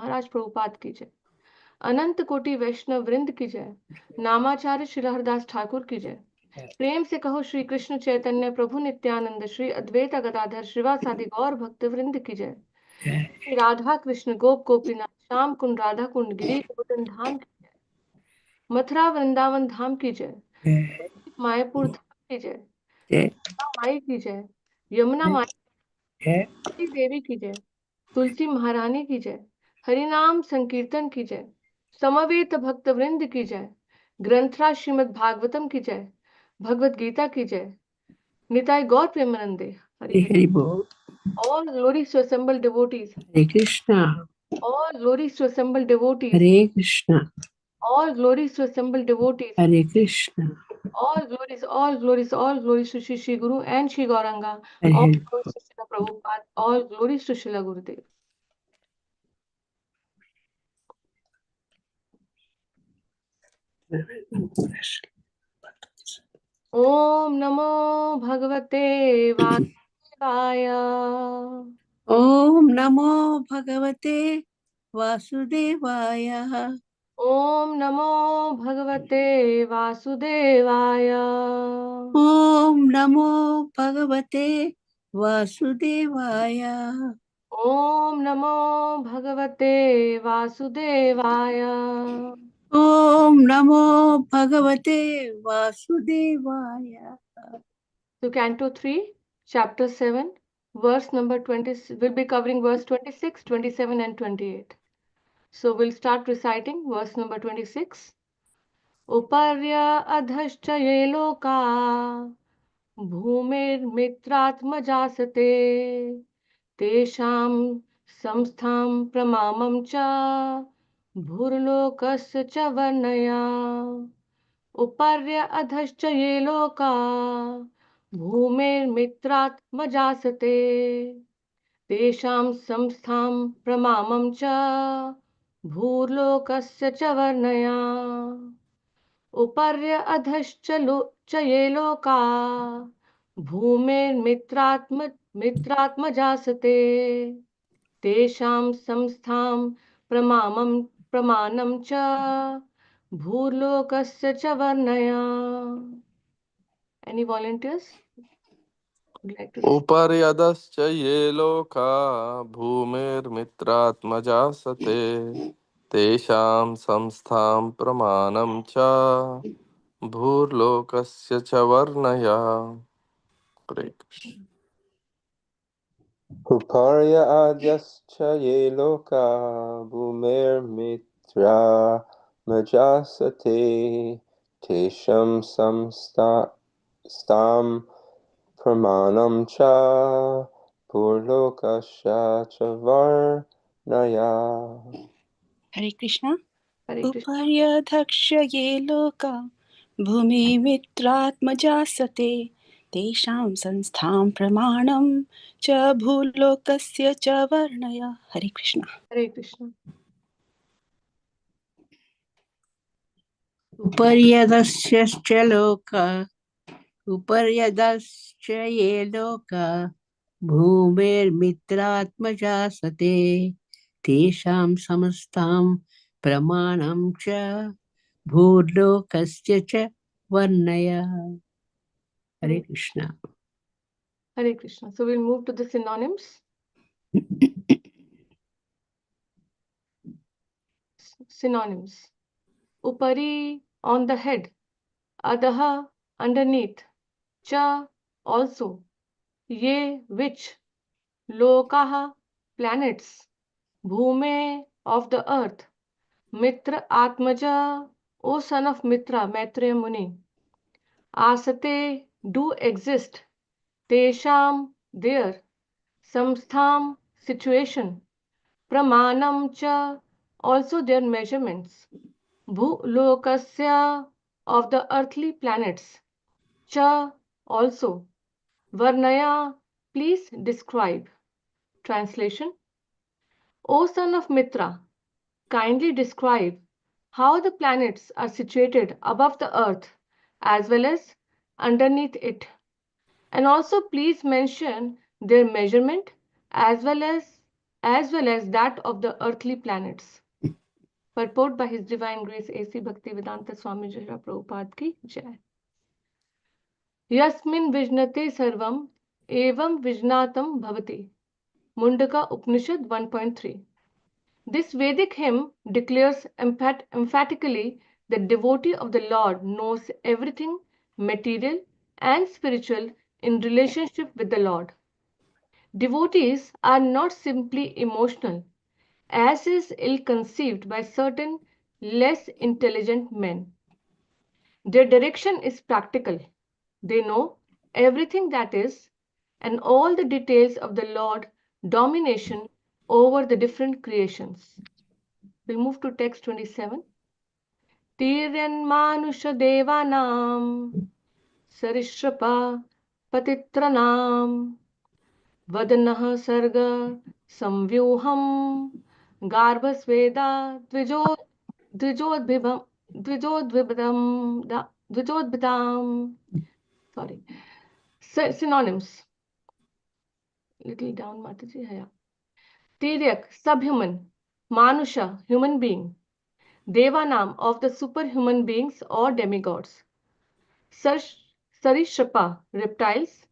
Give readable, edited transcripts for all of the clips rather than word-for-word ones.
महाराज प्रभुपाद की जय। अनंत कोटि वैष्णव वृंद की जय। नामाचार्य श्री हरदास ठाकुर की जय। प्रेम से कहो श्री कृष्ण चैतन्य प्रभु नित्यानंद श्री अद्वैत गदाधर श्रीवासादि गौर भक्त वृंद की जय। श्री राधा कृष्ण गोप गोपीनाथ श्याम कुंड राधा कुंड गिरी गोवर्धन धाम की जय। मथुरा वृंदावन धाम की जय। मायापुर धाम की जय। माई की जय। यमुना माई देवी की जय। तुलसी महारानी की जय। हरिनाम संकीर्तन की जय। समवेत भक्त वृंद की जय। ग्रंथराज श्रीमद् भागवतम की जय। भगवत गीता की जय। निताय गौर प्रेमानंदे। हरि हरि बोल। All glories to assembled devotees. Hare Krishna. All glories to assembled devotees. Hare Krishna. All glories to assembled devotees. Hare Krishna. All glories to Shri Guru and Shri Gauranga. All Hare glories to Srila Prabhupada. All glories to Srila Gurudev. Om Namo Bhagavate Vasudevaya. ओम नमो भगवते वासुदेवाय। Om Namo Bhagavate Vasudevaya. ओम नमो भगवते वासुदेवाय। Om Namo Bhagavate Vasudevaya. ओम नमो भगवते वासुदेवाय। So Canto 3, Chapter 7, verse number 20, we'll be covering verse 26, 27 and 28. So we'll start reciting verse number 26. Uparya adhascha ye loka भूमिर्मित्रात्मजासते तेषां संस्थां प्रमामं च भूर्लोकस्य च वर्णया उपर्य अधश्च ये लोका भूमिर्मित्रात्मजासते तेषां संस्थां प्रमामं च भूर्लोकस्य च वर्णया उपर्य अधश्च च ये लोका मित्रात्मजासते तेषां संस्थां प्रमाणं च भूर्लोकस्य च वर्णया. Any volunteers would like to recite? उपर्यदश्च ये लोका भूमिर्मित्रात्मजासते तेषां संस्थां प्रमाणं च भूर्लोकस्य च वर्णया. हरे Krishna. Uparya adyascha ye loka bhumer mitra majasate tesham stam pramanam cha purlokasya cha varnaya. हरे कृष्णा। Hare Krishna. उपर्यधक्ष ये लोका भूमिमित्रात्मजासते तेषां संस्थां प्रमाणं च भूलोकस्य च वर्णय। हरे कृष्ण। Hare Krishna. उपर्यदस्यश्च लोका उपर्यदश्च ये लोका भूमिर्मित्रात्मजासते तेषां समस्तां प्रमाणं च भूलोकस्य च वर्णय। हरे Krishna. Hare Krishna. So we'll move to the synonyms. Synonyms. Upari, on the head. Adaha, underneath. Cha, also. Ye, which. Lokaha, planets. Bhume, of the earth. Mitra Atmaja, O son of Mitra, Maitreya Muni. Asate, do exist. Tesham, there. Samstham, situation. Pramanam cha, also their measurements. Bhulokasya, of the earthly planets. Cha, also. Varnaya, please describe. Translation. O son of Mitra, kindly describe how the planets are situated above the earth as well as underneath it. And also please mention their measurement as well as well as that of the earthly planets. Purport by His Divine Grace A.C. Bhaktivedanta Swami Jira Prabhupada ki Jai. Yasmin vijnate sarvam evam vijnatam bhavati. Mundaka Upanishad 1.3. This Vedic hymn declares emphatically that devotee of the Lord knows everything material and spiritual in relationship with the Lord. Devotees are not simply emotional, as is ill-conceived by certain less intelligent men. Their direction is practical. They know everything that is, and all the details of the Lord domination over the different creations. We'll move to text 27. Tiryanmanusha devanam sarishapa patitranam vadanah sarga samvyuham garbhasveda dvijodbhitam. Sorry. Synonyms. Little down, Mataji. Yeah. Tiryak, subhuman. Manusha, human being. Devanam, of the superhuman beings or demigods. Sarishapa, reptiles.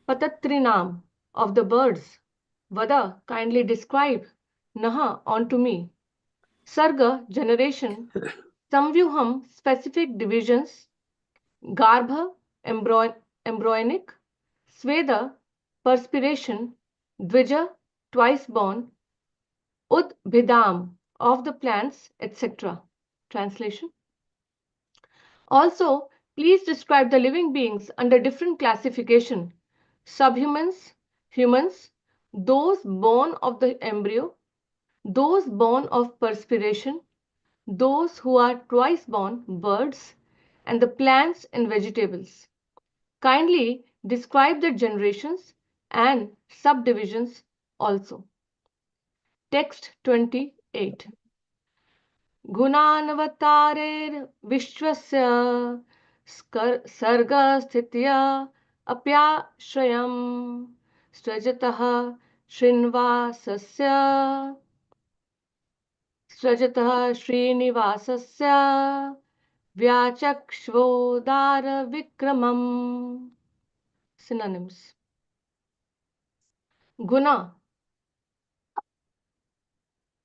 Patatrinam, of the birds. Vada, kindly describe. Naha, onto me. Sarga, generation. Samvyuham, specific divisions. Garbha, embryonic. Sveda, perspiration. Dvija, twice born. Udbhidam, of the plants, etc. Translation. Also, please describe the living beings under different classification. Subhumans, humans, those born of the embryo, those born of perspiration, those who are twice born, birds, and the plants and vegetables. Kindly describe their generations and subdivisions also. Text 28. गुणानवतारेर् विश्वस्य सर्गस्थित्या अप्याश्रयम् सृजतः श्रीनिवासस्य व्याचक्ष्वोदारविक्रमम्. Synonyms. Guna,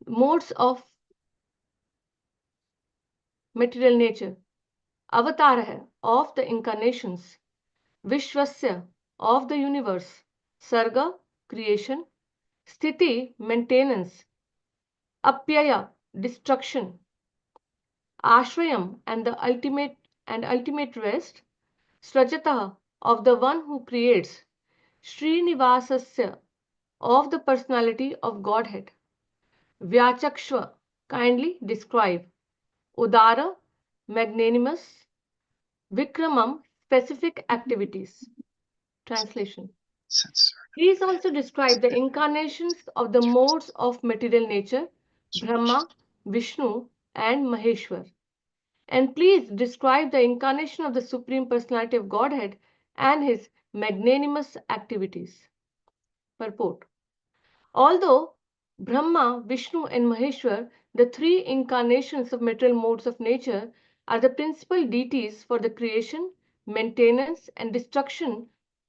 modes of material nature. Avatar hai, of the incarnations. Vishwasya, of the universe. Sarga, creation. Sthiti, maintenance. Apyaya, destruction. Ashrayam, and the ultimate rest. Srajatah, of the one who creates. Srinivasasya, of the personality of Godhead. Vyachakshva, kindly describe. Udara, magnanimous. Vikramam, specific activities. Translation. Please also describe the incarnations of the modes of material nature, Brahma, Vishnu, and Maheshwar. And please describe the incarnation of the Supreme Personality of Godhead and his magnanimous activities. Purport. Although Brahma, Vishnu, and Maheshwar, the three incarnations of material modes of nature, are the principal deities for the creation, maintenance, and destruction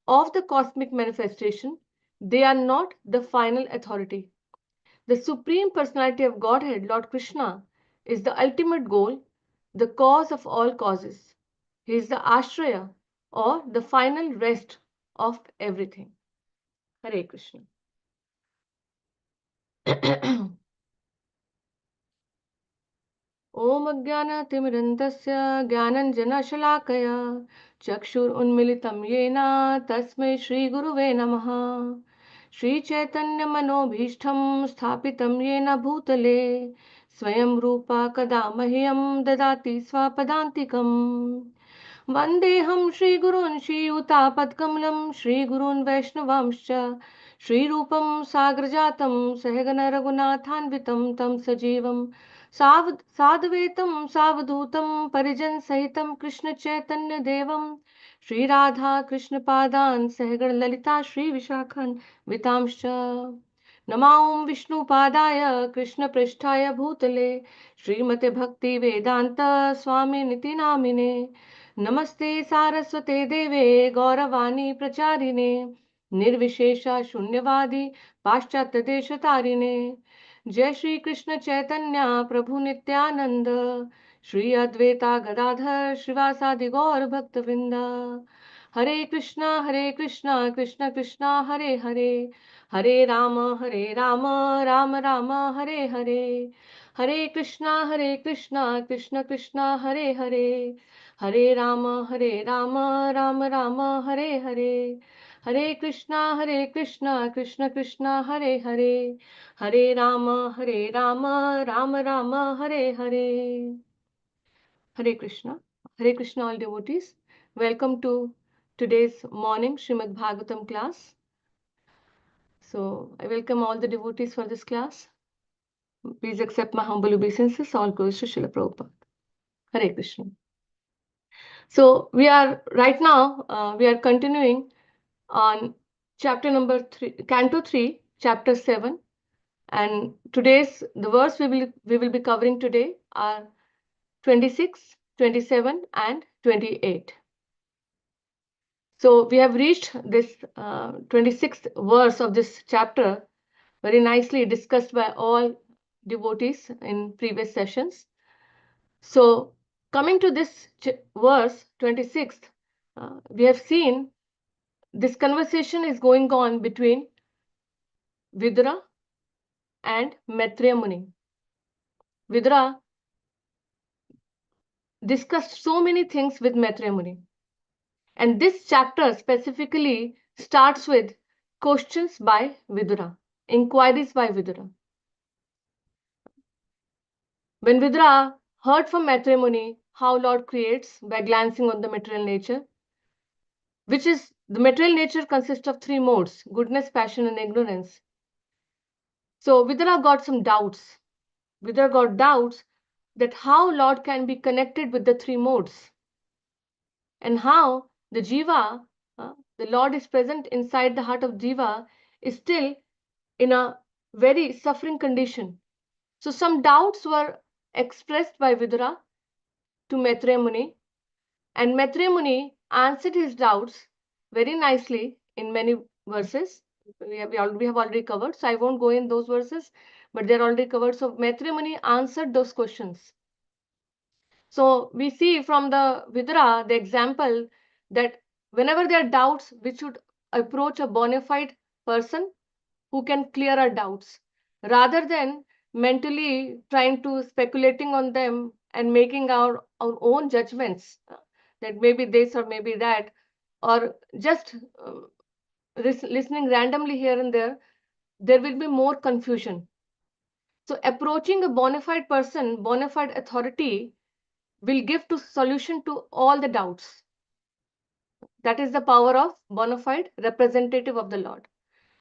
of the cosmic manifestation, they are not the final authority. The Supreme Personality of Godhead, Lord Krishna, is the ultimate goal, the cause of all causes. He is the Ashraya, or the final rest of everything. Hare Krishna. ॐ अज्ञानतिमिरन्तस्य ज्ञानञ्जनशलाकया चक्षुरुन्मिलितं येन तस्मै श्रीगुरुवे नमः. श्रीचैतन्यमनोभीष्टं स्थापितं येन भूतले स्वयं रूपा कदा मह्यं ददाति स्वपदान्तिकम्. वन्देऽहं श्रीगुरून् श्रीयुतापद्कमलं श्रीगुरून् वैष्णवांश्च श्रीरूपं साग्रजातं सहगण रघुनाथान्वितं तं सजीवं साद्वैतं सावधूतं परिजनसहितं कृष्णचैतन्यदेवं श्रीराधा कृष्णपादान् सहगण ललिता श्रीविशाखान्वितांश्च नमां विष्णुपादाय कृष्णपृष्ठाय भूतले श्रीमते भक्ति वेदांत स्वामिनिति नामिने नमस्ते सारस्वते देवे गौरवाणी प्रचारिणे निर्विशेषा शून्यवादी पाश्चात्य देश तारिणे जय श्री कृष्ण चैतन्य प्रभु नित्यानंद श्री अद्वैता गदाधर श्रीवासादि गौर भक्तवृंद हरे Krishna Krishna Krishna Hare Hare Hare Ram Ram Ram Hare Hare Hare Krishna Krishna Krishna Hare Hare Hare Ram Ram Ram Hare Hare Hare Krishna Krishna Krishna Hare Hare Hare Ram Ram Ram Hare Hare Hare Krishna all devotees. Welcome to today's morning Srimad Bhagavatam class. So I welcome all the devotees for this class. Please accept my humble obeisances. All glories to Srila Prabhupada. Hare Krishna. So we are right now, we are continuing on chapter number 3, Canto 3, chapter 7. And today's, the verse we will be covering today are 26, 27 and 28. So we have reached this 26th verse of this chapter, very nicely discussed by all devotees in previous sessions. So coming to this verse 26th, we have seen this conversation is going on between Vidura and Maitreya Muni. Vidura discussed so many things with Maitreya Muni. And this chapter specifically starts with questions by Vidura, inquiries by Vidura. When Vidura heard from Maitreya Muni how Lord creates by glancing on the material nature, which is the material nature consists of three modes: goodness, passion, and ignorance. So Vidura got some doubts. Vidura got doubts that how Lord can be connected with the three modes and how the Jiva, the Lord is present inside the heart of Jiva, is still in a very suffering condition. So some doubts were expressed by Vidura to Maitreya Muni, and Maitreya Muni answered his doubts very nicely in many verses. We have already covered, so I won't go in those verses, but they're already covered. So Maitreya Muni answered those questions. So we see from the Vidura the example that whenever there are doubts, we should approach a bona fide person who can clear our doubts rather than mentally trying to speculating on them and making our own judgments that maybe this or maybe that, or just listening randomly here and there will be more confusion. So approaching a bona fide person, bona fide authority will give to solution to all the doubts. That is the power of bona fide representative of the Lord.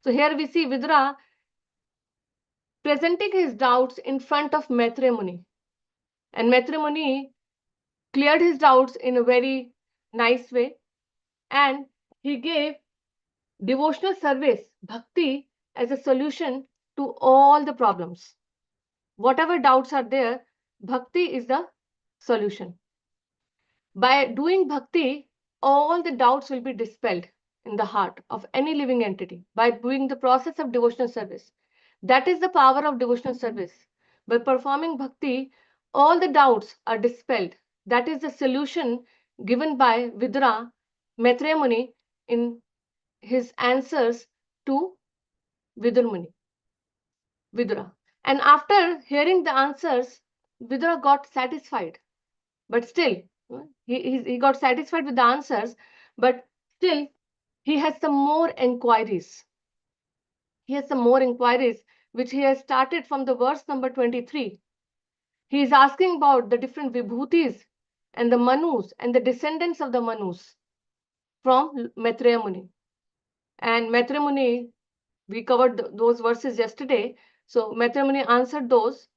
So here we see Vidura presenting his doubts in front of Maitreya Muni. And Maitreya Muni cleared his doubts in a very nice way, and he gave devotional service, bhakti, as a solution to all the problems. Whatever doubts are there, bhakti is the solution. By doing bhakti, all the doubts will be dispelled in the heart of any living entity by doing the process of devotional service. That is the power of devotional service. By performing bhakti, all the doubts are dispelled. That is the solution given by Vidura, Maitreya Muni, in his answers to Vidura. And after hearing the answers, Vidura got satisfied. But still, he got satisfied with the answers, but still, he has some more inquiries. He has some more inquiries, which he has started from the verse number 23. He is asking about the different vibhutis and the manus and the descendants of the manus from Maitreya Muni. And Maitreya Muni, we covered those verses yesterday. So Maitreya Muni answered those.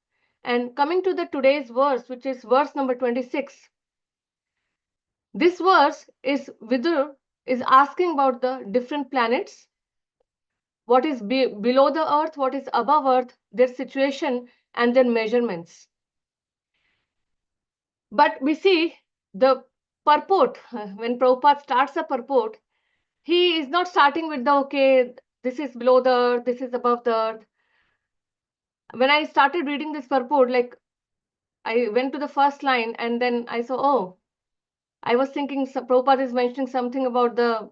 And coming to the today's verse, which is verse number 26. This verse is Vidur is asking about the different planets, what is below the earth, what is above earth, their situation and their measurements. But we see the purport, when Prabhupada starts a purport, he is not starting with the, okay, this is below the earth, this is above the earth. When I started reading this purport, like I went to the first line and then I saw, oh, I was thinking Prabhupada is mentioning something about the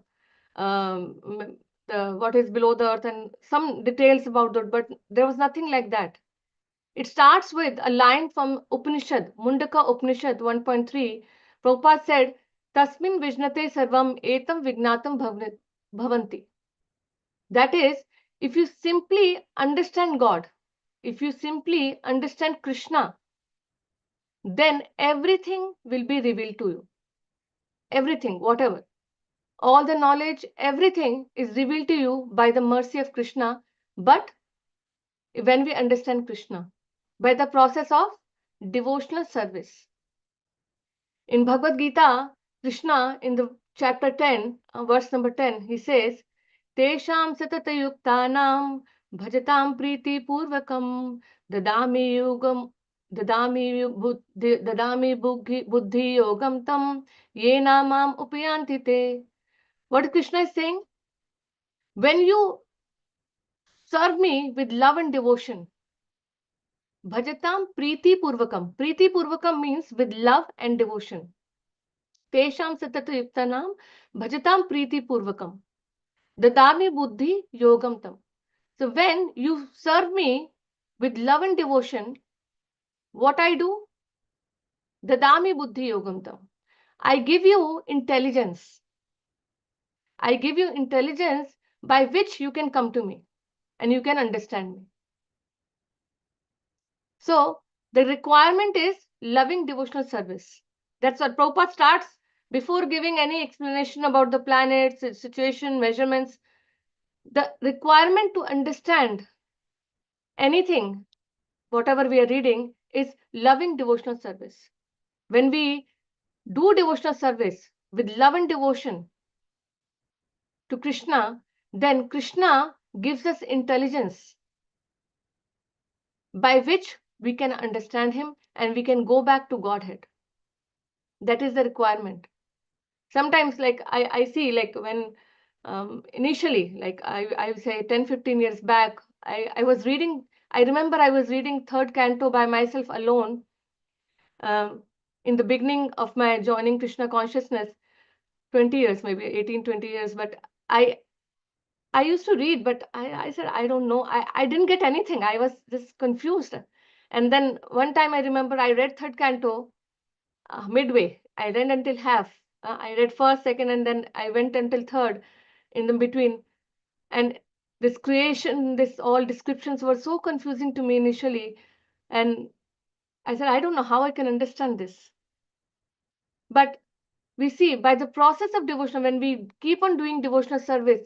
what is below the earth and some details about that, but there was nothing like that. It starts with a line from Upanishad, Mundaka Upanishad 1.3. Prabhupada said, Tasmin Vijnate Sarvam Etam Vignatam Bhavanti. That is, if you simply understand God, if you simply understand Krishna, then everything will be revealed to you. Everything, whatever. All the knowledge, everything is revealed to you by the mercy of Krishna. But when we understand Krishna, by the process of devotional service. In Bhagavad Gita, Krishna in the chapter 10, verse number 10, he says, Tesham satatayuktanam bhajatam priti purvakam dadami yugam dadami buddhi yogam tam yena mam upayanti te. What Krishna is saying? When you serve me with love and devotion, bhajatam priti purvakam. Priti purvakam means with love and devotion. Tesham satatayuktanam bhajatam priti purvakam. Dadami buddhi yogam tam. So when you serve me with love and devotion, what I do? Dadami buddhi yogam tam. I give you intelligence. I give you intelligence by which you can come to me and you can understand me. So the requirement is loving devotional service. That's what Prabhupada starts before giving any explanation about the planets, its situation, measurements. The requirement to understand anything, whatever we are reading, is loving devotional service. When we do devotional service with love and devotion to Krishna, then Krishna gives us intelligence by which we can understand him and we can go back to Godhead. That is the requirement. Sometimes, like I see, like when initially, like I would say 10-15 years back, I was reading, I remember I was reading third canto by myself alone in the beginning of my joining Krishna consciousness, 20 years, maybe 18, 20 years. But I used to read, but I said, I don't know. I didn't get anything. I was just confused. And then one time I remember I read third canto midway. I read until half. I read first, second, and then I went until third in the between. And this creation, this all descriptions were so confusing to me initially. And I said, I don't know how I can understand this. But we see by the process of devotion, when we keep on doing devotional service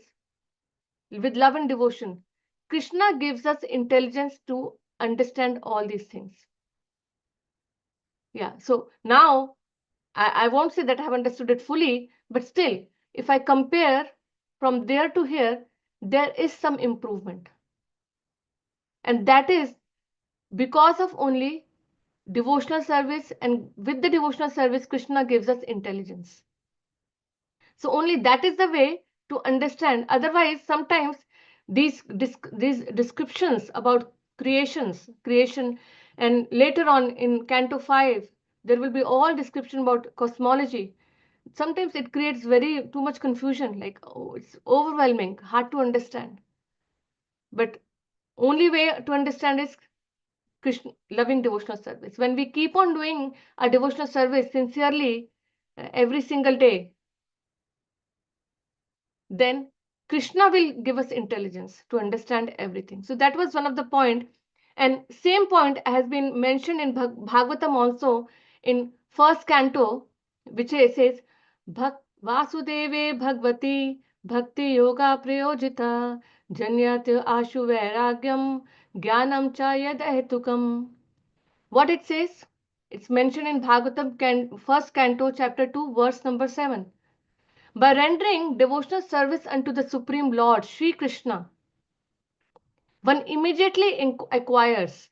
with love and devotion, Krishna gives us intelligence to understand all these things. Yeah, so now I won't say that I have understood it fully, but still, if I compare from there to here, there is some improvement. And that is because of only devotional service, and with the devotional service, Krishna gives us intelligence. So only that is the way to understand. Otherwise, sometimes these descriptions about creation, and later on in Canto 5, there will be all description about cosmology. Sometimes it creates very too much confusion, like, oh, it's overwhelming, hard to understand. But only way to understand is Krishna, loving devotional service. When we keep on doing a devotional service sincerely every single day, then Krishna will give us intelligence to understand everything. So that was one of the point. And same point has been mentioned in Bhagavatam also in first canto, which says, Vasudeve Bhagavati Bhakti Yoga Prayojita Janyat Ashu Vairagyam Jnanam Cha Yad Hetukam. What it says? It's mentioned in Bhagavatam first canto chapter 2 verse number 7. By rendering devotional service unto the Supreme Lord, Sri Krishna, one immediately acquires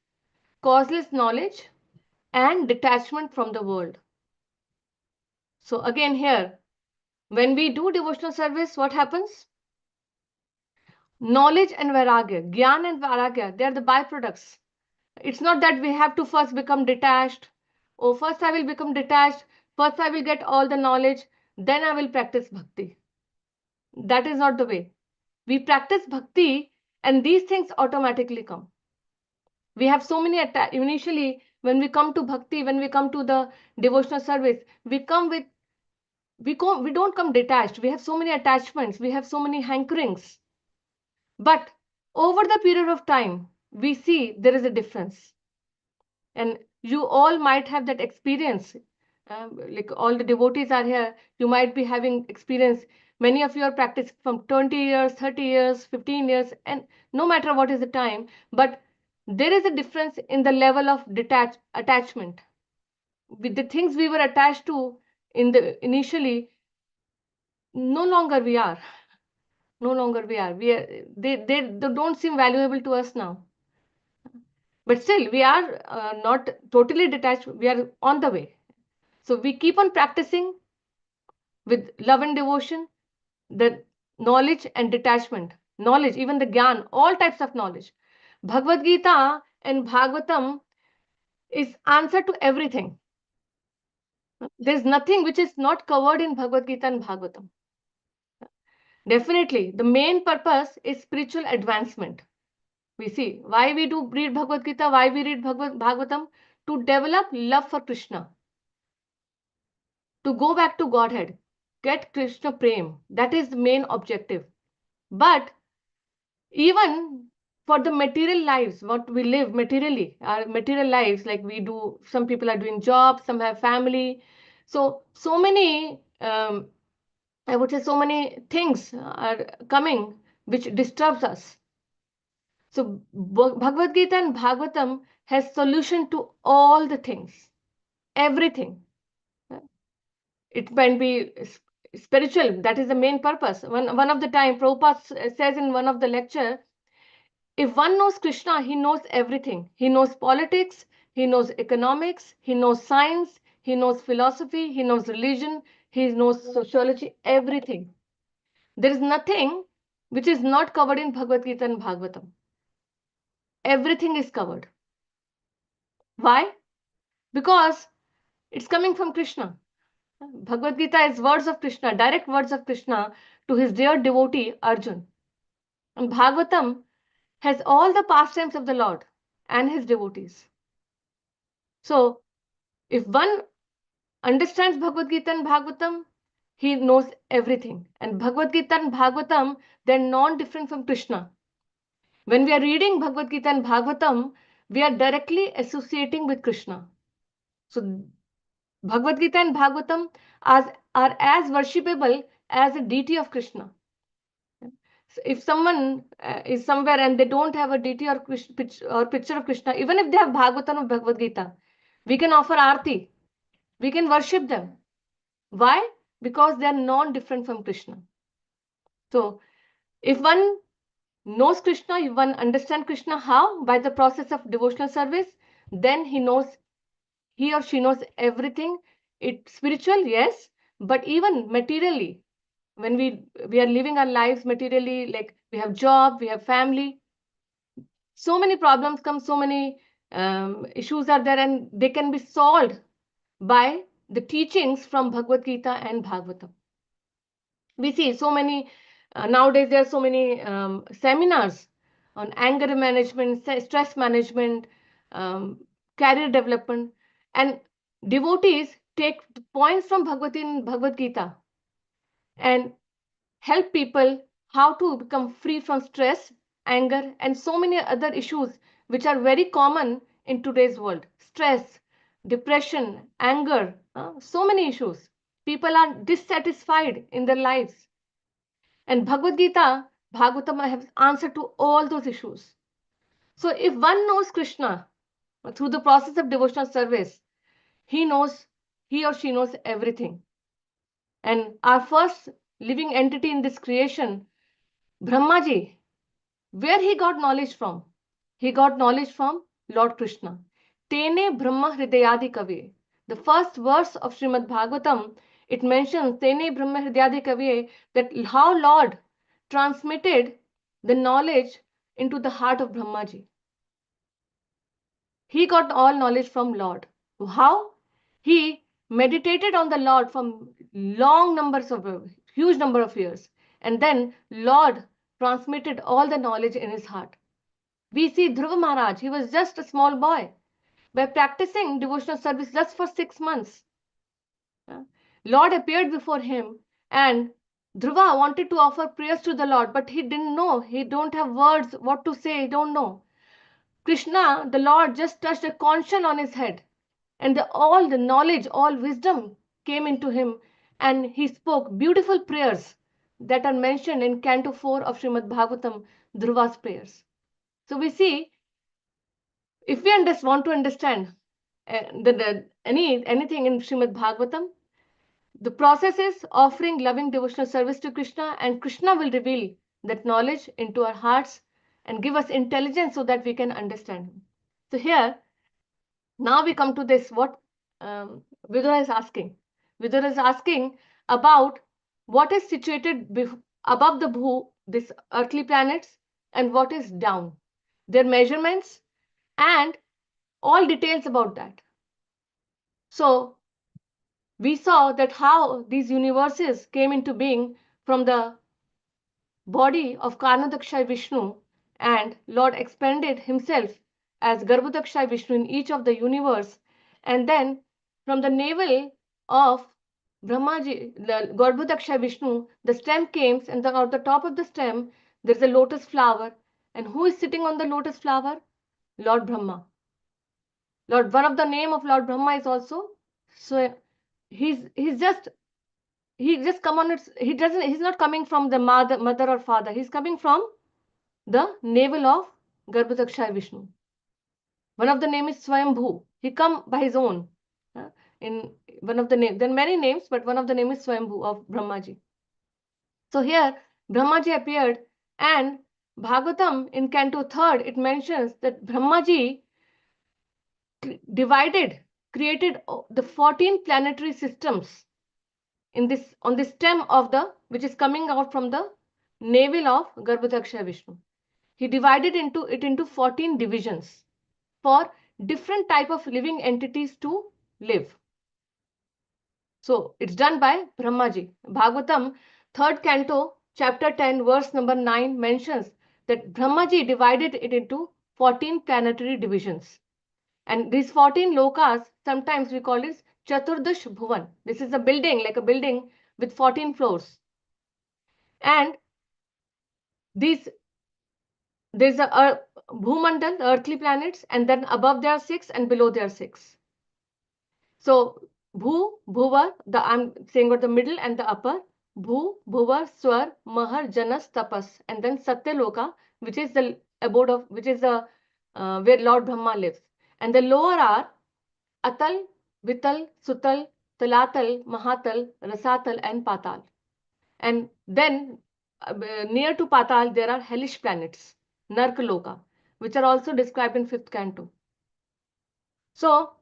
causeless knowledge and detachment from the world. So again here, when we do devotional service, what happens? Knowledge and vairagya, gyan and vairagya, they are the byproducts. It's not that we have to first become detached. Oh, first I will become detached. First I will get all the knowledge. Then I will practice bhakti. That is not the way. We practice bhakti and these things automatically come. We have so many initially when we come to bhakti, when we come to the devotional service, we come with we don't come detached. We have so many attachments. We have so many hankerings. But over the period of time, we see there is a difference. And you all might have that experience. Like all the devotees are here, you might be having experience. Many of you are practicing from 20 years, 30 years, 15 years, and no matter what is the time, but there is a difference in the level of attachment. With the things we were attached to in the initially, no longer we are. No longer we are. They don't seem valuable to us now. But still, we are not totally detached. We are on the way. So we keep on practicing with love and devotion, the knowledge and detachment, knowledge, even the gyan, all types of knowledge. Bhagavad Gita and Bhagavatam is answer to everything. There's nothing which is not covered in Bhagavad Gita and Bhagavatam. Definitely, the main purpose is spiritual advancement. We see why we do read Bhagavad Gita, why we read Bhagavatam, to develop love for Krishna, to go back to Godhead, get Krishna Prem. That is the main objective. But even for the material lives, what we live materially, our material lives, like we do, some people are doing jobs, some have family. So many, I would say, so many things are coming which disturbs us. So Bhagavad Gita and Bhagavatam has solution to all the things, everything. It can be spiritual. That is the main purpose. One of the time, Prabhupada says in one of the lecture, if one knows Krishna, he knows everything. He knows politics, he knows economics, he knows science, he knows philosophy, he knows religion, he knows sociology, everything. There is nothing which is not covered in Bhagavad Gita and Bhagavatam. Everything is covered. Why? Because it's coming from Krishna. Bhagavad Gita is words of Krishna, direct words of Krishna to his dear devotee Arjun. And Bhagavatam has all the pastimes of the Lord and his devotees. So, if one understands Bhagavad Gita and Bhagavatam, he knows everything. And Bhagavad Gita and Bhagavatam, they're non-different from Krishna. When we are reading Bhagavad Gita and Bhagavatam, we are directly associating with Krishna. So, Bhagavad Gita and Bhagavatam are as worshipable as a deity of Krishna. So if someone is somewhere and they don't have a deity or picture of Krishna, even if they have Bhagavatam or Bhagavad Gita, we can offer arti, we can worship them. Why? Because they are non-different from Krishna. So if one knows Krishna, if one understands Krishna, how? By the process of devotional service, then he or she knows everything. It's spiritual, yes, but even materially, when we are living our lives materially, like we have job, we have family, so many problems come, so many issues are there, and they can be solved by the teachings from Bhagavad Gita and Bhagavatam. We see so many nowadays there are so many seminars on anger management, stress management, career development, and devotees take points from Bhagavad Gita and help people how to become free from stress, anger, and so many other issues which are very common in today's world. Stress, depression, anger, so many issues. People are dissatisfied in their lives. And Bhagavad Gita, Bhagavatam has answer to all those issues. So if one knows Krishna through the process of devotional service, he knows, he or she knows everything. And our first living entity in this creation, Brahmaji, Where he got knowledge from? He got knowledge from Lord Krishna. Tene Brahma Hridayadi Kavi. The first verse of Srimad Bhagavatam, it mentions Tene Brahma Hridayadi Kavi, that how Lord transmitted the knowledge into the heart of Brahmaji. He got all knowledge from Lord. How? He meditated on the Lord from huge number of years, and then Lord transmitted all the knowledge in his heart. We see Dhruva Maharaj, he was just a small boy. By practicing devotional service just for 6 months, Lord appeared before him, and Dhruva wanted to offer prayers to the Lord, but he didn't know. He don't have words, what to say, he don't know. Krishna, the Lord, just touched a conch shell on his head, and all the knowledge, all wisdom came into him, and he spoke beautiful prayers that are mentioned in Canto 4 of Srimad Bhagavatam, Dhruva's prayers. So we see, if we want to understand anything in Srimad Bhagavatam, the process is offering loving devotional service to Krishna, and Krishna will reveal that knowledge into our hearts and give us intelligence so that we can understand him. So here, now we come to this, what Vidura is asking. Vidura is asking about what is situated above the Bhu, this earthly planets, and what is down, their measurements, and all details about that. So we saw that how these universes came into being from the body of Karnadakshay Vishnu, and Lord expanded himself as Garbhodakshay Vishnu in each of the universe, and then from the navel of Brahmaji, the Garbhodakshay Vishnu, the stem came, and on the top of the stem there is a lotus flower, and who is sitting on the lotus flower? Lord Brahma. One of the name of Lord Brahma is also, so he's just come on its, he's not coming from the mother or father, he's coming from the navel of Garbhodakshay Vishnu. One of the name is Swayambhu, he come by his own. In one of the name, there are many names, but one of the name is Swayambhu of Brahmaji. So here Brahmaji appeared, and Bhagavatam in Canto 3rd, it mentions that Brahmaji created the 14 planetary systems on the stem of the, which is coming out from the navel of Garbhodakshay Vishnu. He divided it into 14 divisions for different type of living entities to live. So it's done by Brahmaji. Bhagavatam 3rd canto chapter 10 verse number 9 mentions that Brahmaji divided it into 14 planetary divisions. And these 14 lokas, sometimes we call it Chaturdash Bhuvan. This is a building, like a building with 14 floors. And there's a Bhumandal, earthly planets, and then above there are 6 and below there are 6. So Bhu, Bhuva, I'm saying about the middle and the upper. Bhu, Bhuva, Swar, Mahar, Janas, Tapas, and then Satyaloka, which is the abode of, which is the where Lord Brahma lives. And the lower are Atal, Vital, Sutal, Talatal, Mahatal, Rasatal, and Patal. And then near to Patal, there are hellish planets, Narkaloka, which are also described in 5th canto. So,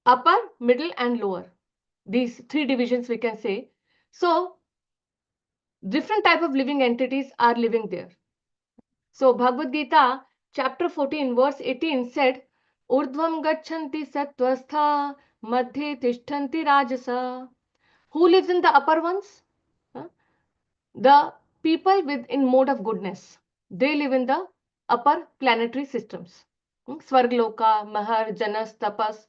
upper, middle, and lower. These 3 divisions we can say. So, different type of living entities are living there. So, Bhagavad Gita, chapter 14, verse 18 said, Urdhvam gachanti sattvastha, madhye tishthanti rajasa. Who lives in the upper ones? The people in mode of goodness. They live in the upper planetary systems. Svargloka, Mahar, Janas, Tapas.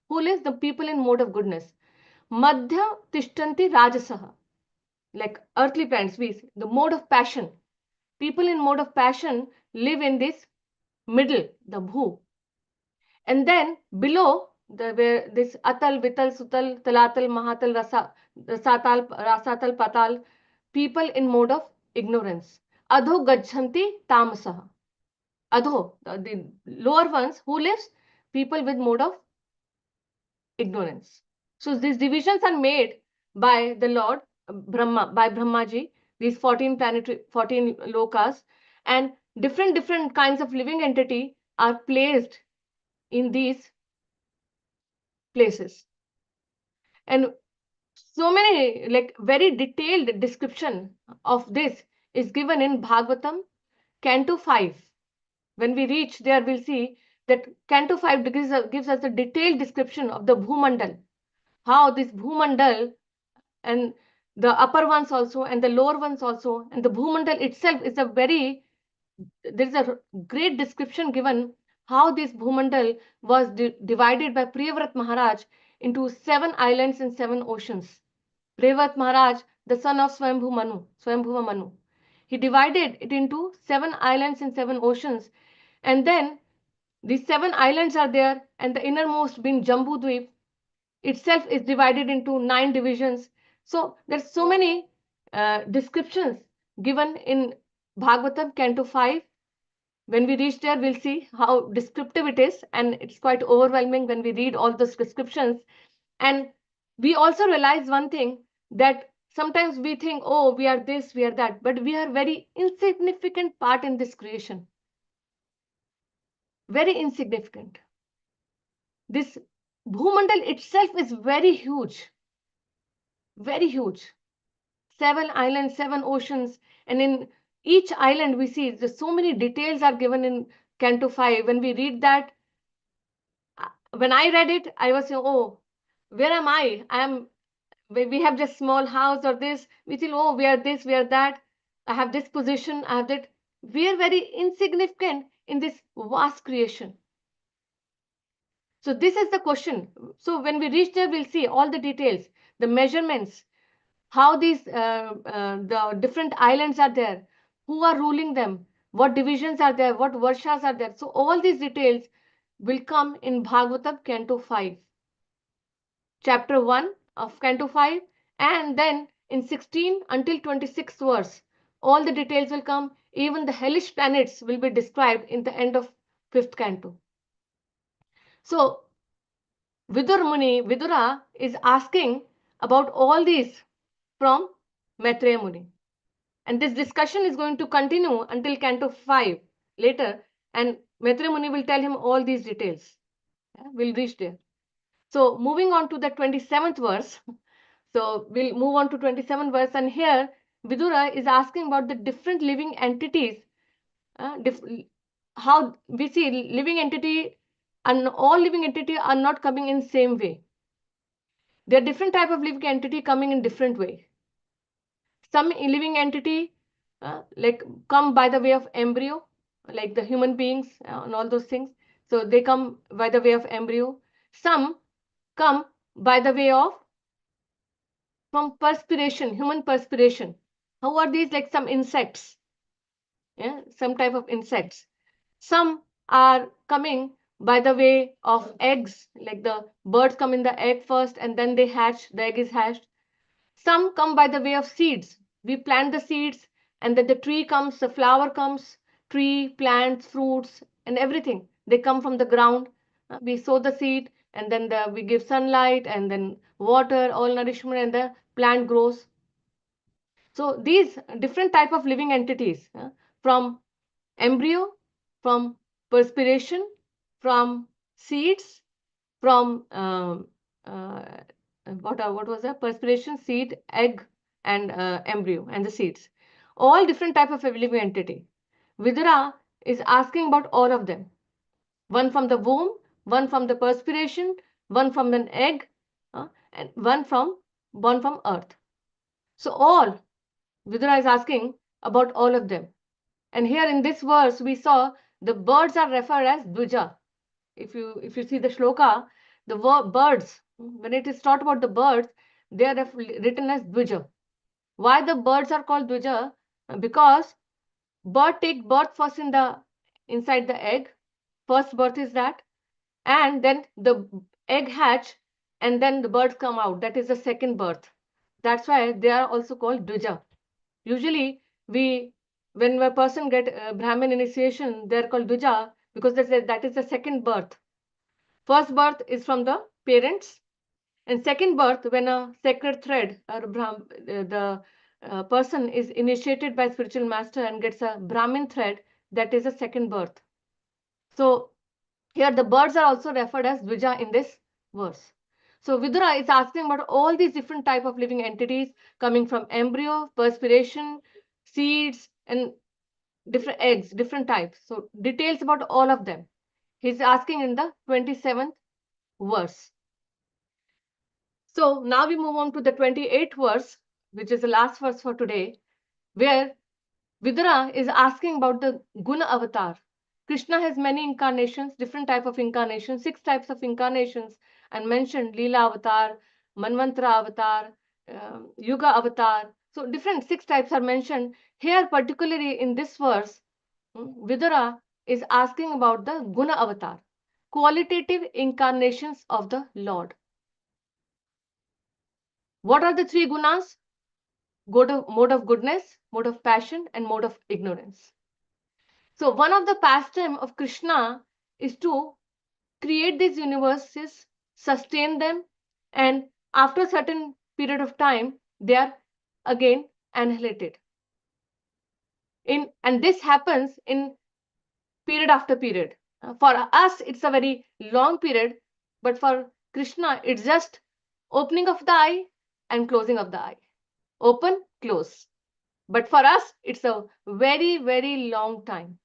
Who lives? The people in mode of goodness. Madhya tishtanti rajasaha. Like earthly planets, the mode of passion. People in mode of passion live in this middle, the Bhu. And then below, where this Atal, Vital, Sutal, Talatal, Mahatal, Rasatal, Patal, people in mode of ignorance. Adho gachanti tamasaha. Adho, the lower ones, who lives? People with mode of ignorance. So these divisions are made by the Lord Brahma, by Brahmaji, these 14 lokas, and different kinds of living entity are placed in these places. And so many, like very detailed description of this is given in Bhagavatam, Canto 5. When we reach there, we'll see that Canto 5 gives us a detailed description of the Bhumandal, how this Bhumandal and the upper ones also and the lower ones also, and the Bhumandal itself is there is a great description given how this Bhumandal was divided by Priyavrat Maharaj into 7 islands and 7 oceans. Priyavrat Maharaj, the son of Swayambhuva Manu, he divided it into 7 islands and 7 oceans. And then these 7 islands are there, and the innermost being Jambudvip itself is divided into 9 divisions. So there's so many descriptions given in Bhagavatam, Canto 5. When we reach there, we'll see how descriptive it is, and it's quite overwhelming when we read all those descriptions. And we also realize one thing, that sometimes we think, oh, we are this, we are that, but we are very insignificant part in this creation. Very insignificant. This Bhumandal itself is very huge. Very huge. 7 islands, 7 oceans, and in each island we see there's so many details are given in Canto 5. When we read that, when I read it, I was saying, oh, where am I? We have just small house or this. We think, oh, we are this, we are that. I have this position, I have that. We are very insignificant in this vast creation. So this is the question. So when we reach there, we'll see all the details, the measurements, how these the different islands are there, who are ruling them, what divisions are there, what varshas are there. So all these details will come in Bhagavatam Canto 5, chapter 1 of Canto 5, and then in 16 until 26th verse, all the details will come. Even the hellish planets will be described in the end of 5th canto. So Vidura is asking about all these from Maitreya Muni. And this discussion is going to continue until Canto 5 later, and Maitreya Muni will tell him all these details. Yeah, we'll reach there. So moving on to the 27th verse. So we'll move on to 27th verse, and here Vidura is asking about the different living entities. How we see living entity, and all living entity are not coming in same way. There are different type of living entity coming in different way. Some living entity like come by the way of embryo, like the human beings and all those things. So they come by the way of embryo. Some come by the way of from perspiration, human perspiration. How are these? Like some insects, yeah, some type of insects. Some are coming by the way of eggs, like the birds come in the egg first and then they hatch, the egg is hatched. Some come by the way of seeds. We plant the seeds and then the tree comes, the flower comes, tree, plants, fruits, and everything. They come from the ground. We sow the seed and then we give sunlight and then water, all nourishment, and the plant grows. So these different type of living entities, from embryo, from perspiration, from seeds, from what was that? Perspiration, seed, egg, and embryo, and the seeds. All different type of living entity. Vidura is asking about all of them. One from the womb, one from the perspiration, one from an egg, and one from earth. So all Vidura is asking about all of them. And here in this verse, we saw the birds are referred as Dvija. If you see the shloka, the word birds, when it is taught about the birds, they are written as Dvija. Why the birds are called Dvija? Because bird take birth first inside the egg. First birth is that, and then the egg hatch, and then the birds come out. That is the second birth. That's why they are also called Dvija. Usually, when a person get Brahmin initiation, they are called Dvija because that is the second birth. First birth is from the parents, and second birth when a sacred thread or the person is initiated by spiritual master and gets a Brahmin thread, that is a second birth. So here the birds are also referred as Dvija in this verse. So Vidura is asking about all these different type of living entities coming from embryo, perspiration, seeds, and different eggs, different types. So details about all of them. He's asking in the 27th verse. So now we move on to the 28th verse, which is the last verse for today, where Vidura is asking about the Guna avatar. Krishna has many incarnations, different type of incarnations, 6 types of incarnations, and mentioned Leela avatar, Manvantara avatar, Yuga avatar. So different 6 types are mentioned here, particularly in this verse. Vidura is asking about the Guna avatar, qualitative incarnations of the Lord. What are the 3 gunas? Mode of goodness, mode of passion, and mode of ignorance. So one of the pastime of Krishna is to create these universes, sustain them, and after a certain period of time, they are again annihilated. And this happens in period after period. For us, it's a very long period, but for Krishna, it's just opening of the eye and closing of the eye. Open, close. But for us, it's a very, very long time.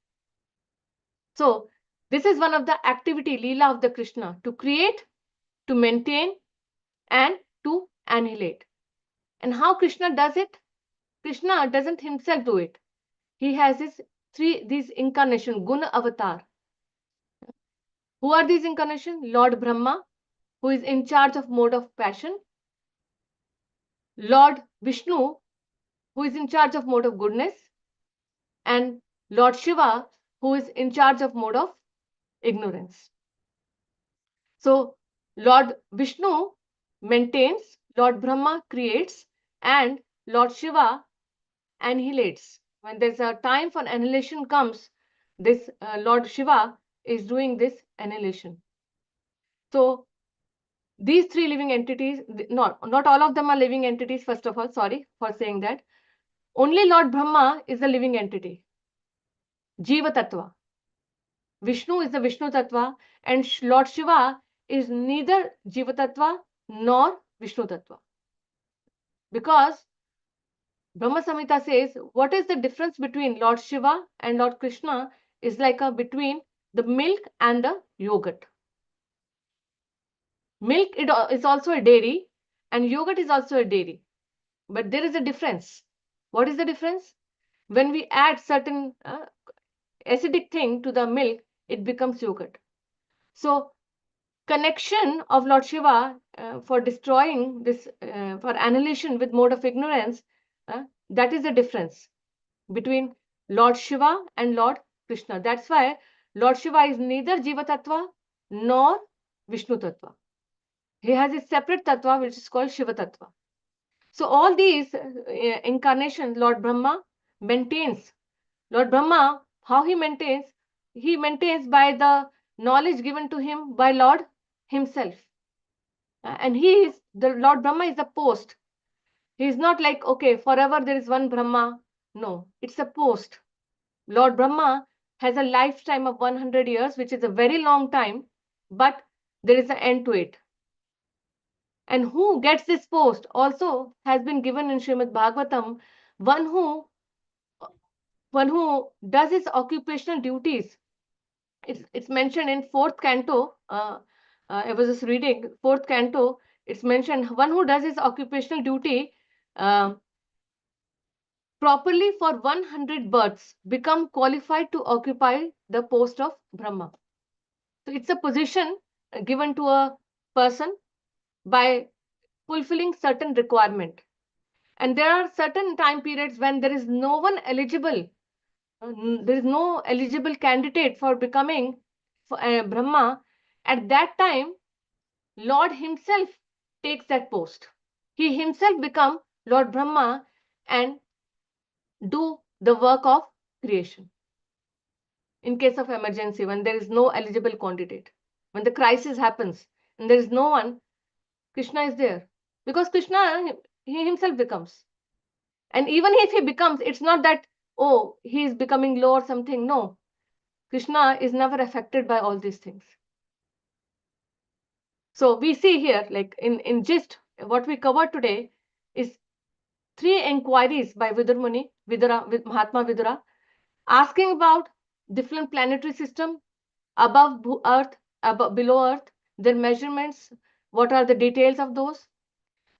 So this is one of the activity, Leela of the Krishna, to create, to maintain, and to annihilate. And how Krishna does it? Krishna doesn't himself do it. He has these incarnation, Guna avatar. Who are these incarnations? Lord Brahma, who is in charge of mode of passion. Lord Vishnu, who is in charge of mode of goodness. And Lord Shiva, who is in charge of mode of ignorance. So Lord Vishnu maintains, Lord Brahma creates, and Lord Shiva annihilates. When there's a time for annihilation comes, this Lord Shiva is doing this annihilation. So these 3 living entities, not all of them are living entities, first of all, sorry for saying that. Only Lord Brahma is a living entity, Jiva Tattva. Vishnu is the Vishnu Tattva, and Lord Shiva is neither Jiva Tattva nor Vishnu Tattva. Because Brahma Samhita says, what is the difference between Lord Shiva and Lord Krishna is like between the milk and the yogurt. Milk is also a dairy and yogurt is also a dairy. But there is a difference. What is the difference? When we add certain acidic thing to the milk, it becomes yogurt. So connection of Lord Shiva for destroying this, for annihilation with mode of ignorance, that is the difference between Lord Shiva and Lord Krishna. That's why Lord Shiva is neither Jiva Tattva nor Vishnu Tattva. He has a separate Tattva which is called Shiva Tattva. So all these incarnations, Lord Brahma maintains. Lord Brahma, how he maintains? He maintains by the knowledge given to him by Lord himself. And he is, the Lord Brahma is a post. He is not like, okay, forever there is one Brahma. No, it's a post. Lord Brahma has a lifetime of 100 years, which is a very long time, but there is an end to it. And who gets this post also has been given in Srimad Bhagavatam, one who does his occupational duties. It's mentioned in 4th canto. I was just reading 4th canto. It's mentioned one who does his occupational duty properly for 100 births become qualified to occupy the post of Brahma. So it's a position given to a person by fulfilling certain requirement. And there are certain time periods when there is no one eligible. There is no eligible candidate for becoming Brahma. At that time, Lord himself takes that post. He himself become Lord Brahma and do the work of creation. In case of emergency, when there is no eligible candidate, when the crisis happens and there is no one, Krishna is there. Because Krishna, he himself becomes. And even if he becomes, it's not that, oh, he is becoming low or something. No, Krishna is never affected by all these things. So we see here, like in gist, what we covered today is 3 inquiries by Mahatma Vidura, asking about different planetary system above Earth, below Earth, their measurements, what are the details of those.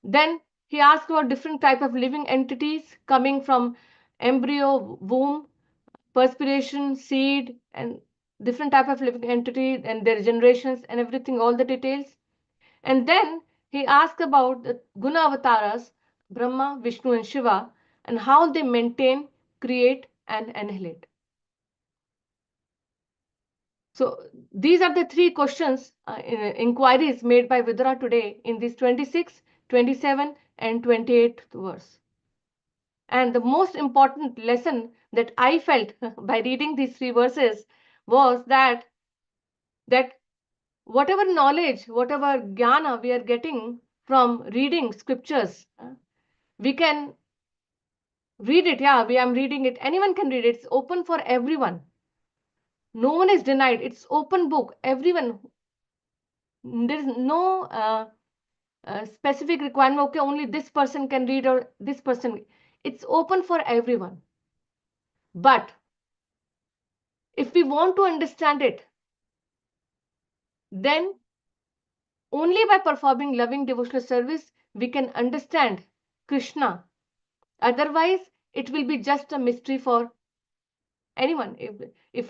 Then he asked about different type of living entities coming from embryo, womb, perspiration, seed, and different type of living entity and their generations and everything, all the details. And then he asked about the Guna avatars, Brahma, Vishnu, and Shiva, and how they maintain, create, and annihilate. So these are the 3 questions, inquiries made by Vidura today in these 26, 27, and 28th verse. And the most important lesson that I felt by reading these 3 verses was that whatever knowledge, whatever jnana we are getting from reading scriptures, we can read it. Yeah, I'm reading it. Anyone can read it. It's open for everyone. No one is denied. It's open book. Everyone. There is no specific requirement. Okay, only this person can read or this person. It's open for everyone. But if we want to understand it, then only by performing loving devotional service we can understand Krishna. Otherwise, it will be just a mystery for anyone. If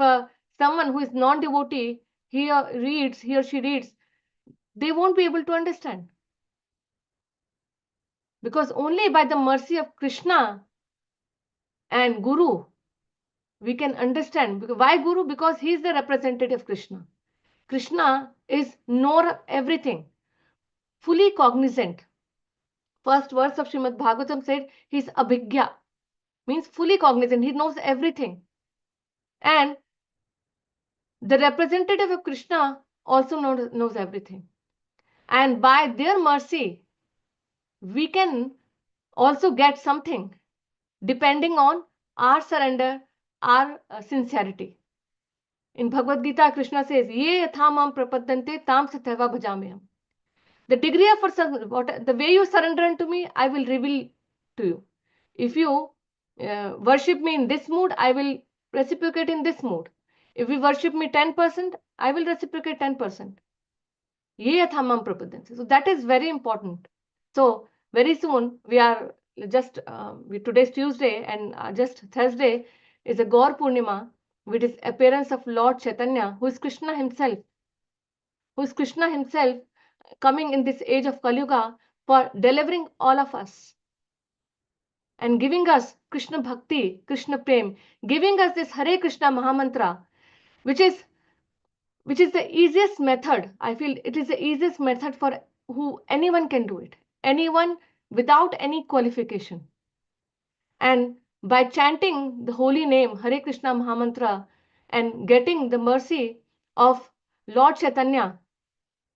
someone who is non-devotee, he or she reads, they won't be able to understand. Because only by the mercy of Krishna and Guru, we can understand. Why Guru? Because he is the representative of Krishna. Krishna is knower everything, fully cognizant. First verse of Srimad Bhagavatam said he is abhigya, means fully cognizant. He knows everything. And the representative of Krishna also knows everything. And by their mercy, we can also get something depending on our surrender, our sincerity. In Bhagavad Gita, Krishna says, Ye yatha mam prapaddante tam sathaiva bhajameham. The degree of the way you surrender unto me, I will reveal to you. If you worship me in this mood, I will reciprocate in this mood. If you worship me 10%, I will reciprocate 10%. Ye yatha mam prapaddante. So that is very important. So very soon we are just today's Tuesday and just Thursday is a Gaur Purnima, which is appearance of Lord Chaitanya, who is Krishna himself, coming in this age of Kali Yuga for delivering all of us and giving us Krishna Bhakti, Krishna Prem, giving us this Hare Krishna Mahamantra, which is the easiest method. I feel it is the easiest method for who anyone can do it. Anyone without any qualification. And by chanting the holy name Hare Krishna Mahamantra and getting the mercy of Lord Chaitanya,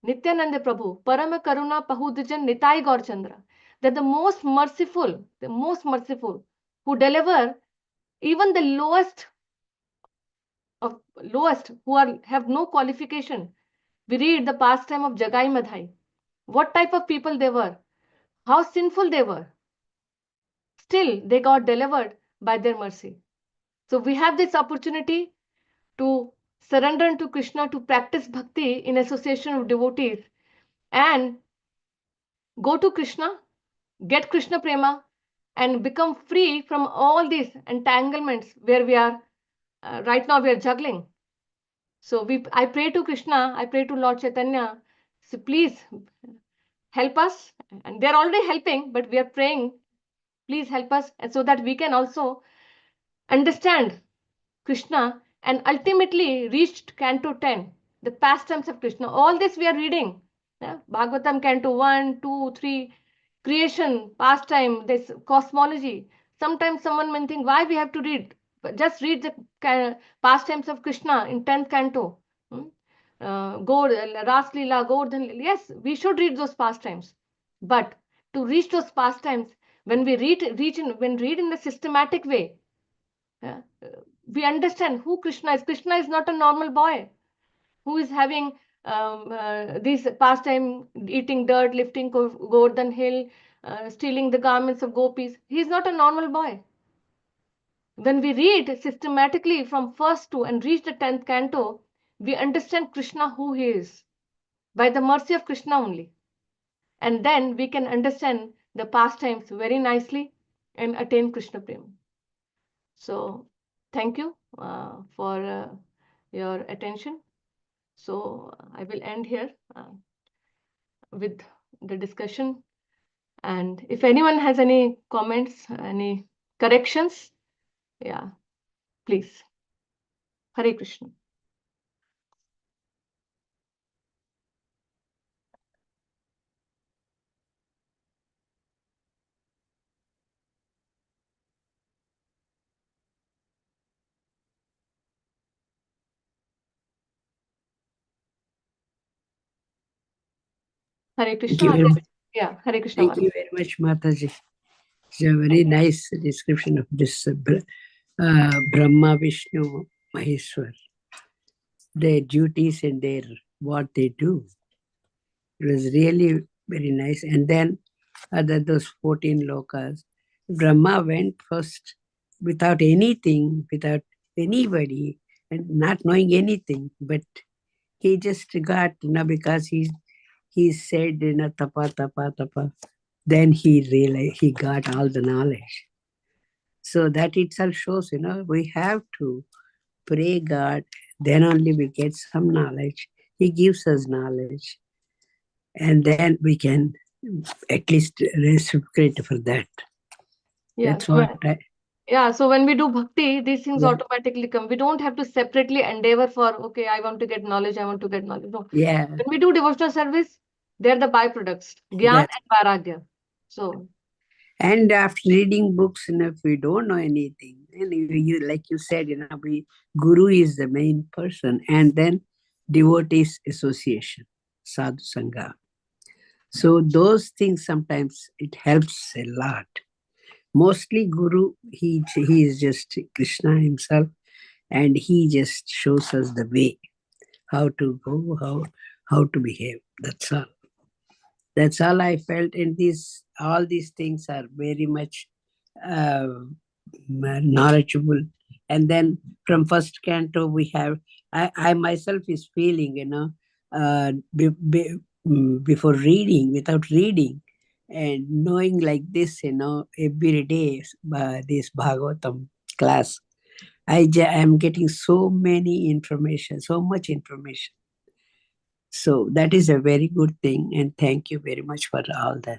Nityananda Prabhu, Parama Karuna Pahudajan Nitai Gaur Chandra, that the most merciful, who deliver even the lowest who have no qualification. We read the pastime of Jagai Madhai. What type of people they were, how sinful they were. Still, they got delivered by their mercy. So we have this opportunity to surrender to Krishna, to practice bhakti in association with devotees and go to Krishna, get Krishna Prema, and become free from all these entanglements where we are right now we are juggling. So I pray to Krishna, I pray to Lord Chaitanya, so please help us. And they're already helping, but we are praying, please help us, and so that we can also understand Krishna and ultimately reached Canto 10, the pastimes of Krishna. All this we are reading. Yeah? Bhagavatam Canto 1, 2, 3, creation, pastime, this cosmology. Sometimes someone may think, why we have to read? Just read the pastimes of Krishna in 10th canto. Ras Leela, Govardhan Leela. Yes, we should read those pastimes. But to reach those pastimes, When we read in the systematic way, we understand who Krishna is. Krishna is not a normal boy who is having these pastime, eating dirt, lifting Govardhan hill, stealing the garments of gopis. He is not a normal boy. When we read systematically from first to and reach the 10th canto, we understand Krishna who he is by the mercy of Krishna only. And then we can understand the pastimes very nicely and attain Krishna Prema. So thank you for your attention. So I will end here with the discussion. And if anyone has any comments, any corrections, yeah, please. Hare Krishna. Hare Krishna. very much. Yeah, Hare Krishna. Thank you very much, Mataji. It's a very nice description of this Brahma, Vishnu, Maheshwar. Their duties and their what they do. It was really very nice. And then those 14 lokas, Brahma went first without anything, without anybody, and not knowing anything. But he just got, because he said, tapa, tapa, tapa. Then he realized, he got all the knowledge. So that itself shows, we have to pray God, then only we get some knowledge. He gives us knowledge. And then we can at least reciprocate for that. Yeah, That's what yeah, so when we do bhakti, these things Yeah. automatically come. We don't have to separately endeavor for, okay, I want to get knowledge, I want to get knowledge. No. Yeah. When we do devotional service, they're the byproducts, Gyan and Vairagya. So. And after reading books, if we don't know anything, and you like you said, Guru is the main person, and then devotees association, sadhu sangha. So those things sometimes it helps a lot. Mostly Guru, he is just Krishna himself, and he just shows us the way, how to go, how to behave. That's all. That's all I felt. And all these things are very much knowledgeable. And then from first canto we have, I myself is feeling, before reading, without reading, and knowing like this, every day, this Bhagavatam class, I am getting so many information, so much information. So that is a very good thing. And thank you very much for all the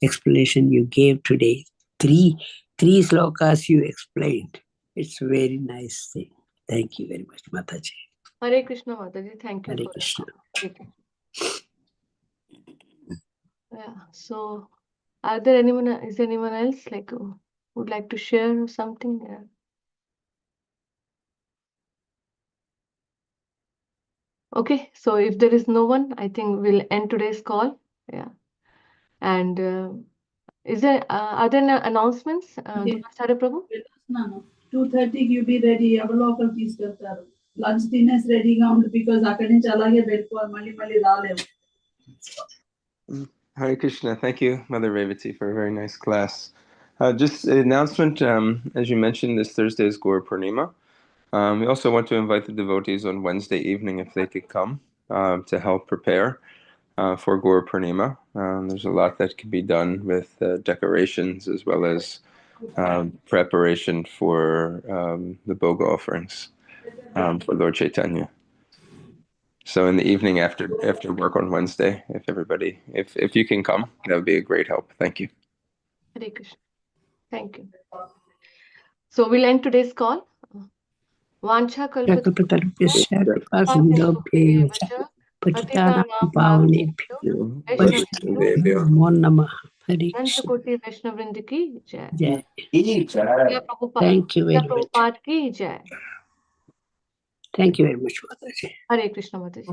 explanation you gave today. Three slokas you explained. It's a very nice thing. Thank you very much, Mataji. Hare Krishna, Mataji. Thank you. Hare Krishna. Yeah. So, is there anyone else would like to share something? Yeah. Okay. So if there is no one, I think we'll end today's call. Yeah. And are there announcements? Sare Prabhu? No. 2:30 you be ready. Avalokal తీసుకెళ్తారు. Lunch తినేసి రెడీగా ఉండు because అక్కడి నుంచి అలాగే వెళ్ళిపోవాలి. మళ్ళీ రాలేము. Hare Krishna. Thank you, Mother Revati, for a very nice class. Just an announcement, as you mentioned, this Thursday is Gaur Purnima. We also want to invite the devotees on Wednesday evening if they could come to help prepare for Gaur Purnima. There's a lot that can be done with decorations as well as preparation for the Bhoga offerings for Lord Chaitanya. So in the evening after work on Wednesday, if you can come, that would be a great help. Thank you. Hare Krishna. Thank you. So we'll end today's call. Vancha kalpatarupyasya patitanam pavanebhyo namo namah. Hare Krishna. Koti Vaishnav Vrind ki jai. Jai. Thank you very much. Prabhupada ki jai. Thank you very much, Mataji. Hare Krishna, Mataji.